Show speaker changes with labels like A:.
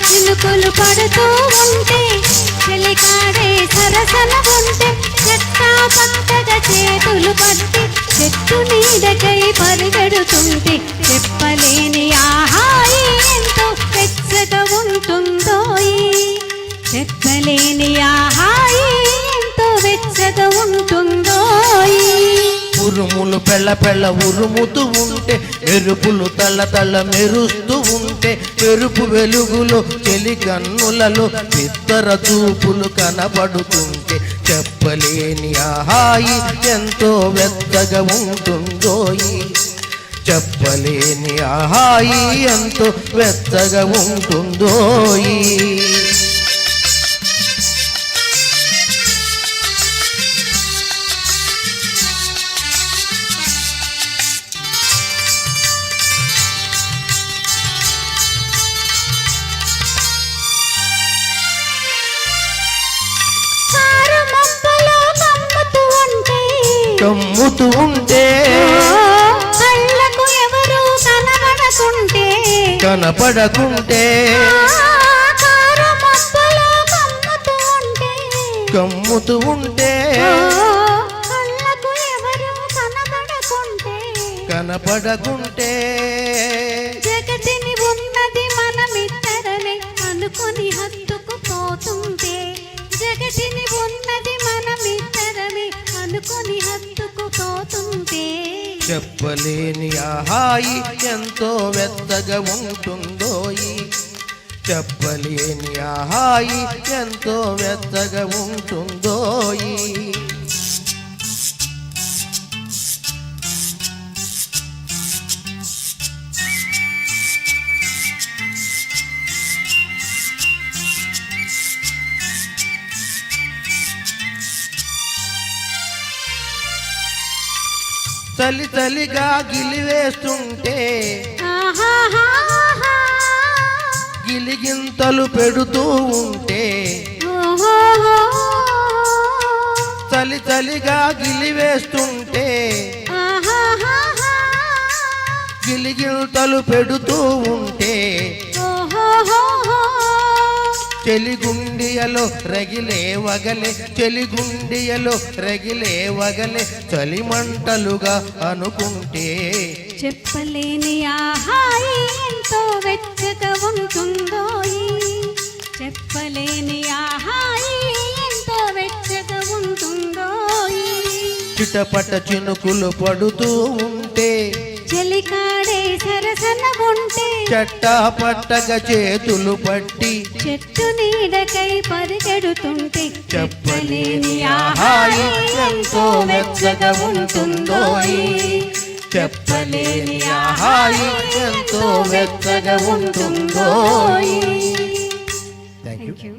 A: చినుకులు పడుతూ ఉంటే చెలికాడే సరసన ఉంటే చెట్టా పట్టగా చేతులు పట్టి చెట్టు నీడకై పరిగెడుతుంటే చెప్పలేని ఆహాయి ఎంతో వెచ్చగా ఉంటుందోయి చెప్పలేని ఆహాయి ఎంతో వెచ్చగా ఉంటుందోయి
B: ఉరుములు పెళ్ళ పెళ్ళ ఉరుముతూ ఉంటే మెరుపులు తల్ల తల్ల మెరుస్తూ ఉంటే మెరుపు వెలుగులో చెలి కన్నులలో ఇద్దర చూపులు కనబడుతుంటే చెప్పలేని ఆహాయి ఎంతో వెచ్చగా ఉంటుందోయి చెప్పలేని ఆహాయి ఎంతో వెచ్చగా ఉంటుందోయి కమ్ముతూ ఉంటే
A: కళ్ళకు ఎవరు
B: కనపడకుంటే కమ్ముతూ ఉంటే
A: కళ్ళకు ఎవరు
B: కనపడకుంటే
A: జగతిని ఉన్నది మనమిద్దరమే అనుకొని హత్తుకుపోతుంటే జగతిని ఉన్నది మనమిద్దరమే అనుకొని హత్తుకుపోతుంటే
B: చెప్పలేని ఆహాయి ఎంతో వెచ్చగా ఉంటుందోయి చెప్పలేని ఆహాయి ఎంతో వెచ్చగా ఉంటుందోయి చలి చలిగా గిలివేస్తుంటే గిలిగింతలు పెడుతూ ఉంటే చలి చలిగా గిలివేస్తుంటే గిలిగింతలు పెడుతూ ఉంటే చెలిగుండియలో రగిలే వగలే చెలిగుండియలో రగిలే వగలే చలిమంటలుగా అనుకుంటే
A: చెప్పలేని ఆహాయి ఎంతో వెచ్చగా ఉంటుందోయి చెప్పలేని ఆహాయి ఎంతో వెచ్చగా ఉంటుందోయి
B: చిటపట చినుకులు పడుతూ ఉంటే
A: చెలికాడే సరసన ఉంటే
B: చట్టా పట్టగా చేతులు పట్టి
A: చెట్టు నీడకై పరిగెడుతుంటే
B: చెప్పలేని ఆహాయి ఎంతో వెచ్చగా ఉంటుందోయి చెప్పలేని ఆహాయి ఎంతో వెచ్చగా ఉంటుందోయి. థాంక్యూ.